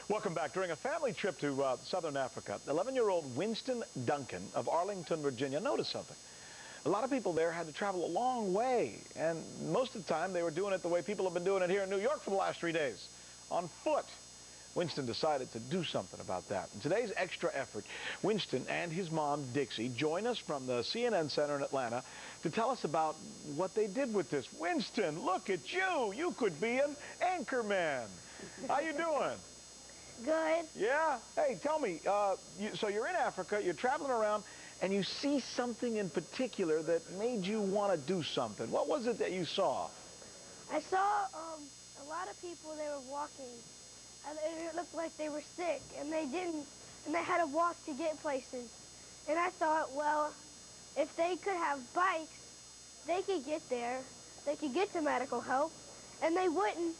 Welcome back. During a family trip to southern Africa, 11-year-old Winston Duncan of Arlington, Virginia, noticed something. A lot of people there had to travel a long way, and most of the time they were doing it the way people have been doing it here in New York for the last 3 days, on foot. Winston decided to do something about that. In today's extra effort, Winston and his mom, Dixie, join us from the CNN Center in Atlanta to tell us about what they did with this. Winston, look at you. You could be an anchor man. How you doing? Good. Yeah? Hey, tell me, so you're in Africa, you're traveling around, and you see something in particular that made you want to do something. What was it that you saw? I saw a lot of people, they were walking, and it looked like they were sick, and they had to walk to get places. And I thought, well, if they could have bikes, they could get there, they could get to medical help, and they wouldn't.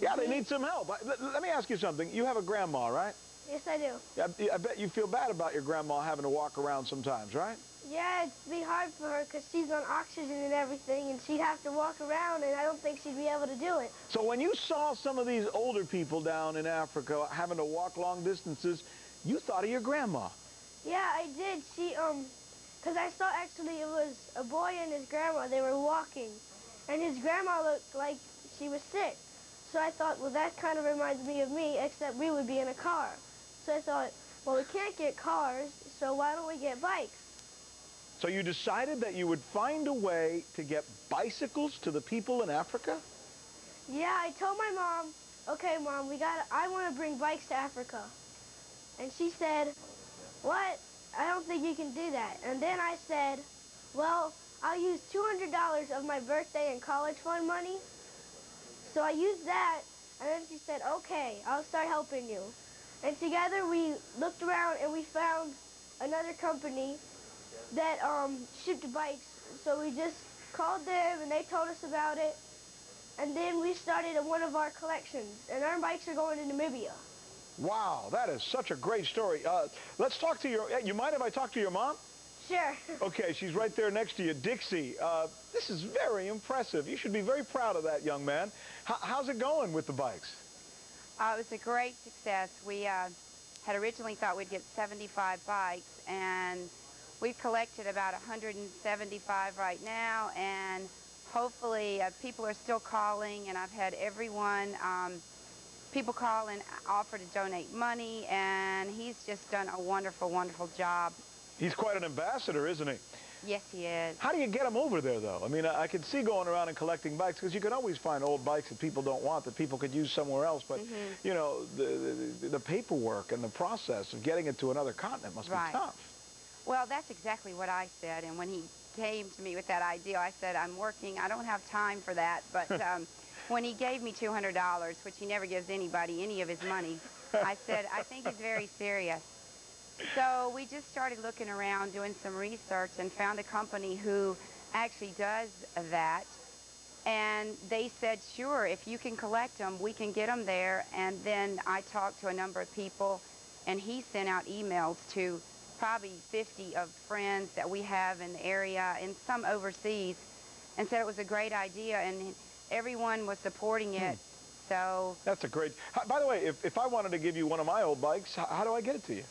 Yeah, they need some help. Let me ask you something. You have a grandma, right? Yes, I do. Yeah, I bet you feel bad about your grandma having to walk around sometimes, right? Yeah, it'd be hard for her because she's on oxygen and everything, and she'd have to walk around, and I don't think she'd be able to do it. So when you saw some of these older people down in Africa having to walk long distances, you thought of your grandma. Yeah, I did. Because I saw actually it was a boy and his grandma. They were walking, and his grandma looked like she was sick. So I thought, well, that kind of reminds me of me, except we would be in a car. So I thought, well, we can't get cars, so why don't we get bikes? So you decided that you would find a way to get bicycles to the people in Africa? Yeah, I told my mom, okay, Mom, I want to bring bikes to Africa. And she said, what? I don't think you can do that. And then I said, well, I'll use $200 of my birthday and college fund money. So I used that, and then she said, okay, I'll start helping you. And together we looked around and we found another company that shipped bikes. So we just called them and they told us about it. And then we started one of our collections, and our bikes are going to Namibia. Wow, that is such a great story. Let's talk to you mind if I talk to your mom? Sure. Okay, she's right there next to you. Dixie, this is very impressive. You should be very proud of that young man. How's it going with the bikes? It was a great success. We had originally thought we'd get 75 bikes, and we've collected about 175 right now, and hopefully people are still calling, and I've had everyone, people call and offer to donate money, and he's just done a wonderful, wonderful job. He's quite an ambassador, isn't he? Yes, he is. How do you get him over there, though? I mean, I could see going around and collecting bikes, because you can always find old bikes that people don't want, that people could use somewhere else. But, you know, the paperwork and the process of getting it to another continent must be tough. Well, that's exactly what I said. And when he came to me with that idea, I said, I'm working. I don't have time for that. But when he gave me $200, which he never gives anybody any of his money, I said, I think he's very serious. So we just started looking around, doing some research, and found a company who actually does that. And they said, sure, if you can collect them, we can get them there. And then I talked to a number of people, and he sent out emails to probably 50 of friends that we have in the area and some overseas, and said it was a great idea, and everyone was supporting it. So that's a great... By the way, if I wanted to give you one of my old bikes, how do I get it to you?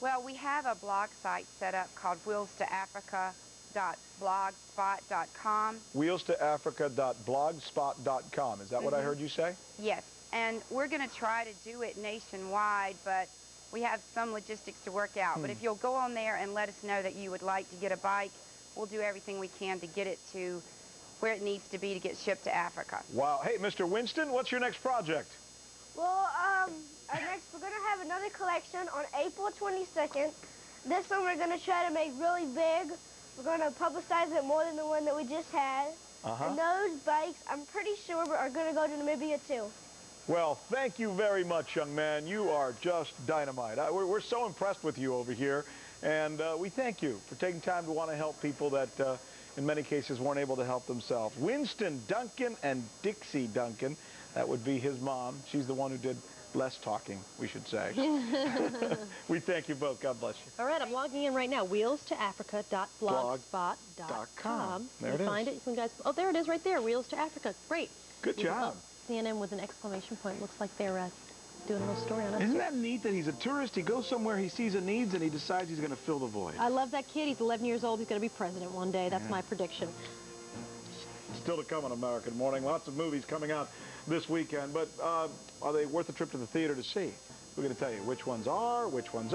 Well, we have a blog site set up called Wheelstoafrica.blogspot.com. Wheelstoafrica.blogspot.com. Is that what I heard you say? Yes, and we're going to try to do it nationwide, but we have some logistics to work out. But if you'll go on there and let us know that you would like to get a bike, we'll do everything we can to get it to where it needs to be to get shipped to Africa. Wow. Hey, Mr. Winston, what's your next project? Well, we're going to have another collection on April 22nd. This one we're going to try to make really big. We're going to publicize it more than the one that we just had. And those bikes, I'm pretty sure, are going to go to Namibia, too. Well, thank you very much, young man. You are just dynamite. We're so impressed with you over here, and we thank you for taking time to want to help people that, in many cases, weren't able to help themselves. Winston Duncan and Dixie Duncan, that would be his mom. She's the one who did less talking, we should say. We thank you both. God bless you. All right, I'm logging in right now. Wheelstoafrica.blogspot.com. There it is. Find it. You guys, oh, there it is right there. Wheels to Africa. Great. Good job. CNN with an exclamation point. Looks like they're doing a little story on us. Isn't that neat that he's a tourist? He goes somewhere, he sees a needs, and he decides he's going to fill the void. I love that kid. He's 11 years old. He's going to be president one day. That's my prediction. Still to come on American Morning. Lots of movies coming out this weekend, but are they worth a trip to the theater to see? We're going to tell you which ones are, which ones